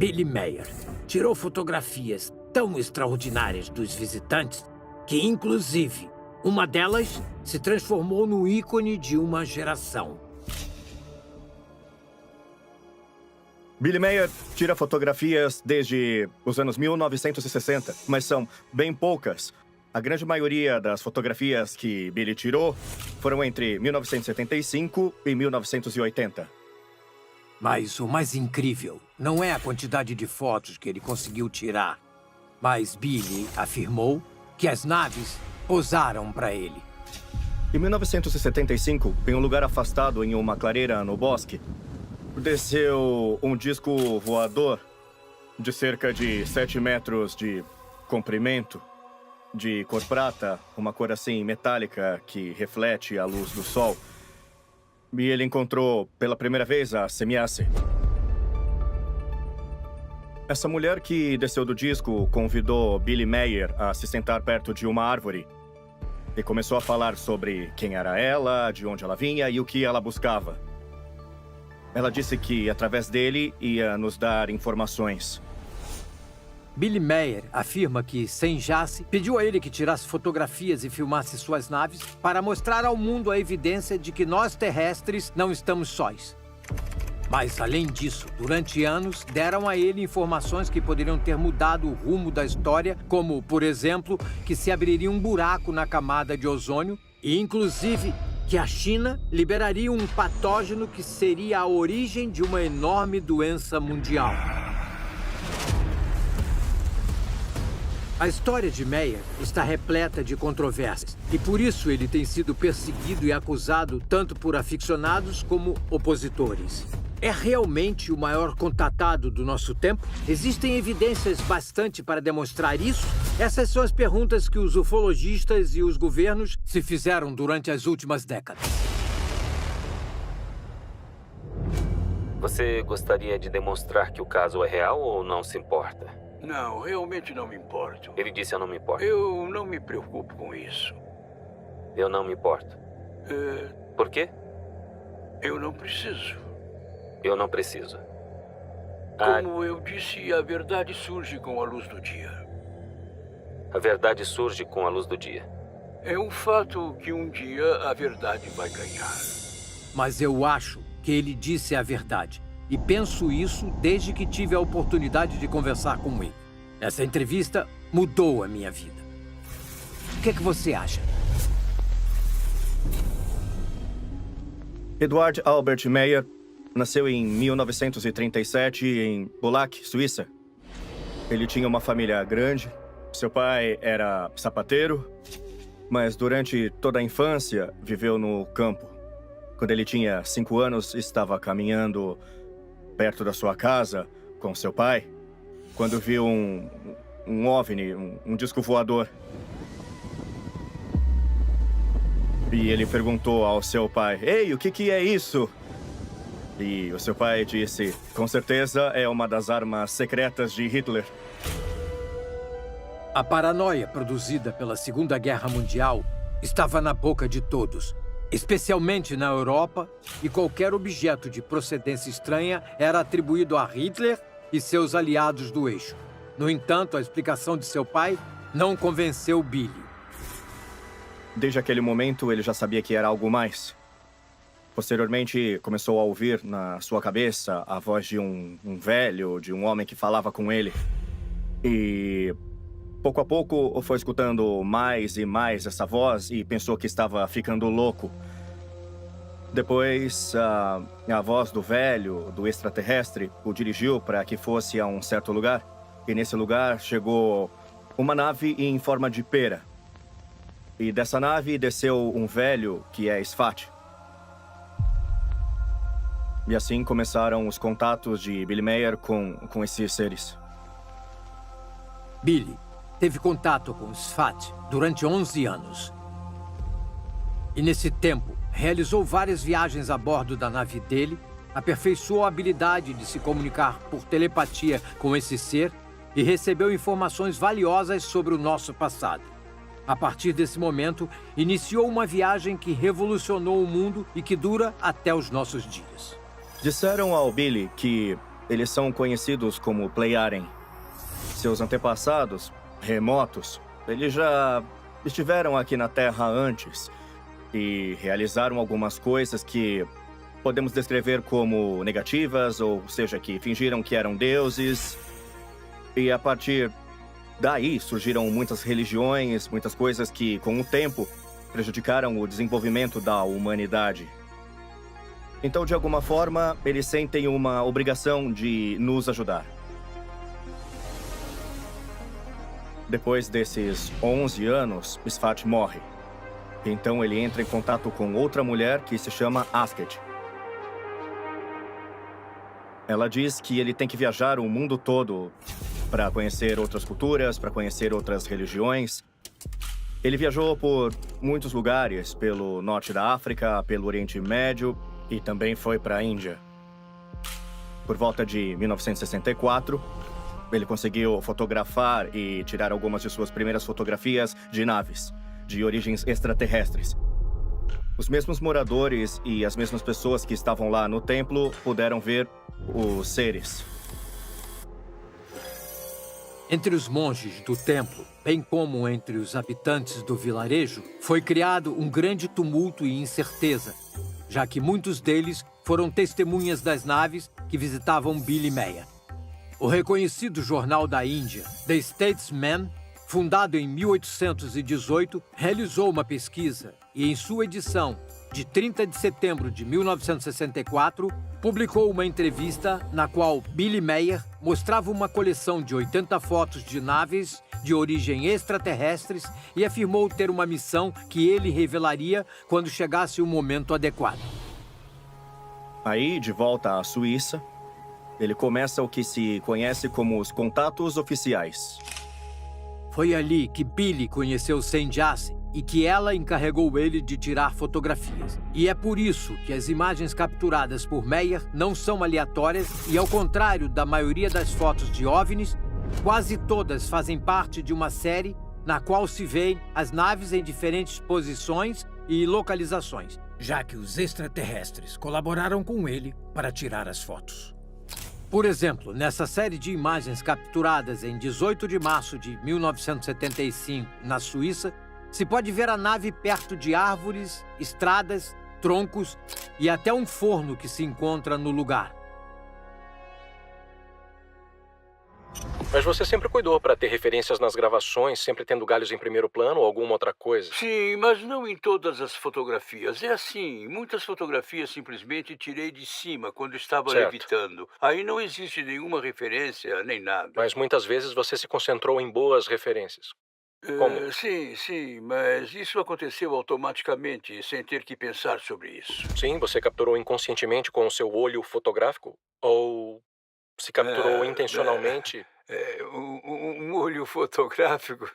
Billy Meier tirou fotografias tão extraordinárias dos visitantes que, inclusive, uma delas se transformou no ícone de uma geração. Billy Meier tira fotografias desde os anos 1960, mas são bem poucas. A grande maioria das fotografias que Billy tirou foram entre 1975 e 1980. Mas o mais incrível não é a quantidade de fotos que ele conseguiu tirar, mas Billy afirmou que as naves posaram para ele. Em 1975, em um lugar afastado em uma clareira no bosque, desceu um disco voador de cerca de 7 metros de comprimento, de cor prata, uma cor assim metálica que reflete a luz do sol. E ele encontrou pela primeira vez a Semíace. Essa mulher que desceu do disco convidou Billy Meier a se sentar perto de uma árvore e começou a falar sobre quem era ela, de onde ela vinha e o que ela buscava. Ela disse que, através dele, ia nos dar informações. Billy Meier afirma que Semíace pediu a ele que tirasse fotografias e filmasse suas naves para mostrar ao mundo a evidência de que nós terrestres não estamos sós. Mas, além disso, durante anos, deram a ele informações que poderiam ter mudado o rumo da história, como, por exemplo, que se abriria um buraco na camada de ozônio e, inclusive, que a China liberaria um patógeno que seria a origem de uma enorme doença mundial. A história de Meier está repleta de controvérsias e por isso ele tem sido perseguido e acusado tanto por aficionados como opositores. É realmente o maior contatado do nosso tempo? Existem evidências bastante para demonstrar isso? Essas são as perguntas que os ufologistas e os governos se fizeram durante as últimas décadas. Você gostaria de demonstrar que o caso é real ou não se importa? Não, realmente não me importo. Ele disse eu não me importo. Eu não me preocupo com isso. Eu não me importo. Por quê? Eu não preciso. Eu não preciso. Como eu disse, a verdade surge com a luz do dia. A verdade surge com a luz do dia. É um fato que um dia a verdade vai ganhar. Mas eu acho que ele disse a verdade. E penso isso desde que tive a oportunidade de conversar com ele. Essa entrevista mudou a minha vida. O que é que você acha? Eduard Albert Meier nasceu em 1937 em Bollac, Suíça. Ele tinha uma família grande. Seu pai era sapateiro, mas durante toda a infância viveu no campo. Quando ele tinha 5 anos, estava caminhando perto da sua casa com seu pai, quando viu um OVNI, um disco voador. E ele perguntou ao seu pai, "Ei, o que é isso?" E o seu pai disse, "Com certeza é uma das armas secretas de Hitler." A paranoia produzida pela Segunda Guerra Mundial estava na boca de todos, especialmente na Europa, e qualquer objeto de procedência estranha era atribuído a Hitler e seus aliados do eixo. No entanto, a explicação de seu pai não convenceu Billy. Desde aquele momento, ele já sabia que era algo mais. Posteriormente, começou a ouvir na sua cabeça a voz de um velho, de um homem que falava com ele. E pouco a pouco foi escutando mais e mais essa voz e pensou que estava ficando louco. Depois, a voz do velho, do extraterrestre, o dirigiu para que fosse a um certo lugar. E nesse lugar chegou uma nave em forma de pera. E dessa nave desceu um velho que é Sfat. E assim começaram os contatos de Billy Meier com esses seres. Billy teve contato com Sfat durante 11 anos. E nesse tempo, realizou várias viagens a bordo da nave dele, aperfeiçoou a habilidade de se comunicar por telepatia com esse ser e recebeu informações valiosas sobre o nosso passado. A partir desse momento, iniciou uma viagem que revolucionou o mundo e que dura até os nossos dias. Disseram ao Billy que eles são conhecidos como Pleiaren. Seus antepassados, remotos, eles já estiveram aqui na Terra antes e realizaram algumas coisas que podemos descrever como negativas, ou seja, que fingiram que eram deuses. E a partir daí surgiram muitas religiões, muitas coisas que, com o tempo, prejudicaram o desenvolvimento da humanidade. Então, de alguma forma, eles sentem uma obrigação de nos ajudar. Depois desses 11 anos, Sfat morre. Então ele entra em contato com outra mulher que se chama Asked. Ela diz que ele tem que viajar o mundo todo para conhecer outras culturas, para conhecer outras religiões. Ele viajou por muitos lugares, pelo norte da África, pelo Oriente Médio e também foi para a Índia. Por volta de 1964, ele conseguiu fotografar e tirar algumas de suas primeiras fotografias de naves de origens extraterrestres. Os mesmos moradores e as mesmas pessoas que estavam lá no templo puderam ver os seres. Entre os monges do templo, bem como entre os habitantes do vilarejo, foi criado um grande tumulto e incerteza, já que muitos deles foram testemunhas das naves que visitavam Billy Meier. O reconhecido jornal da Índia, The Statesman, fundado em 1818, realizou uma pesquisa e, em sua edição de 30 de setembro de 1964, publicou uma entrevista na qual Billy Meier mostrava uma coleção de 80 fotos de naves de origem extraterrestres e afirmou ter uma missão que ele revelaria quando chegasse o momento adequado. Aí, de volta à Suíça, ele começa o que se conhece como os contatos oficiais. Foi ali que Billy conheceu Sanjasi e que ela encarregou ele de tirar fotografias. E é por isso que as imagens capturadas por Meier não são aleatórias e, ao contrário da maioria das fotos de OVNIs, quase todas fazem parte de uma série na qual se veem as naves em diferentes posições e localizações, já que os extraterrestres colaboraram com ele para tirar as fotos. Por exemplo, nessa série de imagens capturadas em 18 de março de 1975, na Suíça, se pode ver a nave perto de árvores, estradas, troncos e até um forno que se encontra no lugar. Mas você sempre cuidou para ter referências nas gravações, sempre tendo galhos em primeiro plano ou alguma outra coisa? Sim, mas não em todas as fotografias. É assim, muitas fotografias simplesmente tirei de cima quando estava Certo. levitando. Aí não existe nenhuma referência, nem nada. Mas muitas vezes você se concentrou em boas referências. Como? Sim, mas isso aconteceu automaticamente, sem ter que pensar sobre isso. Sim, você capturou inconscientemente com o seu olho fotográfico? Ou se capturou intencionalmente? Um olho fotográfico?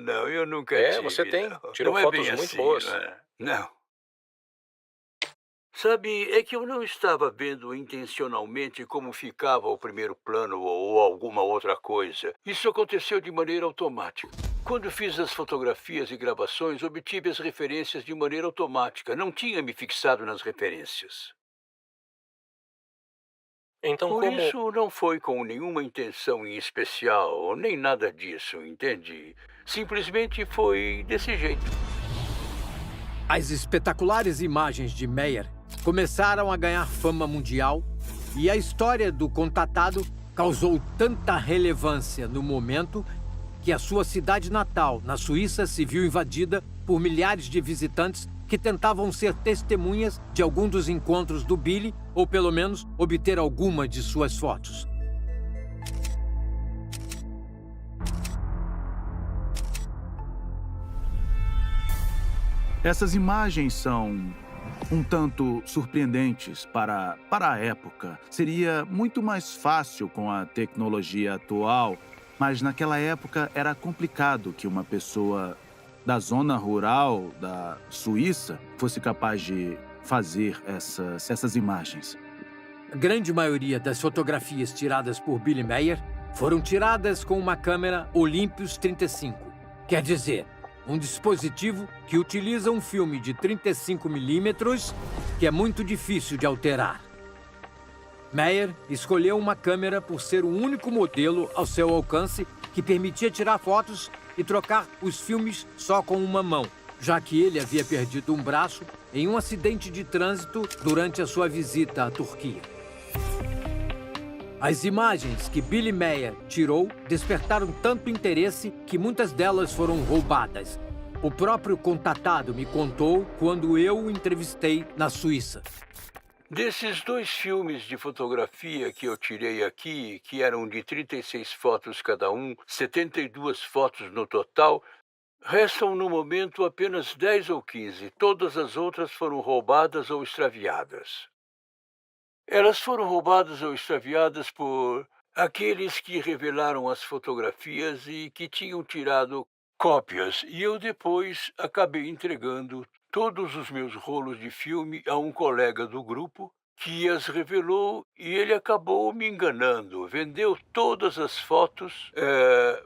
Não, eu nunca tive. Você tem. Não. Tirou Não é fotos bem muito assim, boas. Não. Sabe, é que eu não estava vendo intencionalmente como ficava o primeiro plano ou alguma outra coisa. Isso aconteceu de maneira automática. Quando fiz as fotografias e gravações, obtive as referências de maneira automática. Não tinha me fixado nas referências. Então, Por como... isso, não foi com nenhuma intenção em especial, nem nada disso, entende? Simplesmente foi desse jeito. As espetaculares imagens de Meier começaram a ganhar fama mundial e a história do contatado causou tanta relevância no momento que a sua cidade natal, na Suíça, se viu invadida por milhares de visitantes que tentavam ser testemunhas de algum dos encontros do Billy ou, pelo menos, obter alguma de suas fotos. Essas imagens são um tanto surpreendentes para a época. Seria muito mais fácil com a tecnologia atual, mas naquela época era complicado que uma pessoa da zona rural da Suíça fosse capaz de fazer essas imagens. A grande maioria das fotografias tiradas por Billy Meier foram tiradas com uma câmera Olympus 35. Quer dizer, um dispositivo que utiliza um filme de 35 milímetros que é muito difícil de alterar. Meyer escolheu uma câmera por ser o único modelo ao seu alcance que permitia tirar fotos e trocar os filmes só com uma mão, já que ele havia perdido um braço em um acidente de trânsito durante a sua visita à Turquia. As imagens que Billy Meyer tirou despertaram tanto interesse que muitas delas foram roubadas. O próprio contatado me contou quando eu o entrevistei na Suíça. Desses 2 filmes de fotografia que eu tirei aqui, que eram de 36 fotos cada um, 72 fotos no total, restam no momento apenas 10 ou 15. Todas as outras foram roubadas ou extraviadas. Elas foram roubadas ou extraviadas por aqueles que revelaram as fotografias e que tinham tirado cópias, e eu depois acabei entregando todos os meus rolos de filme a um colega do grupo que as revelou e ele acabou me enganando. Vendeu todas as fotos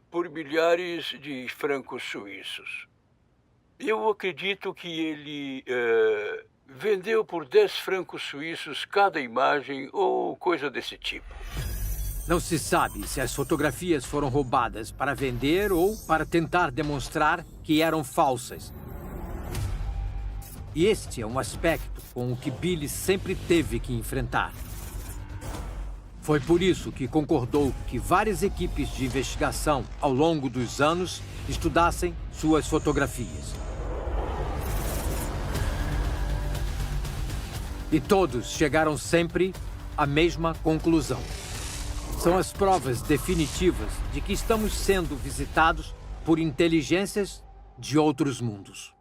por milhares de francos suíços. Eu acredito que ele vendeu por 10 francos suíços cada imagem ou coisa desse tipo. Não se sabe se as fotografias foram roubadas para vender ou para tentar demonstrar que eram falsas. E este é um aspecto com o que Billy sempre teve que enfrentar. Foi por isso que concordou que várias equipes de investigação, ao longo dos anos, estudassem suas fotografias. E todos chegaram sempre à mesma conclusão. São as provas definitivas de que estamos sendo visitados por inteligências de outros mundos.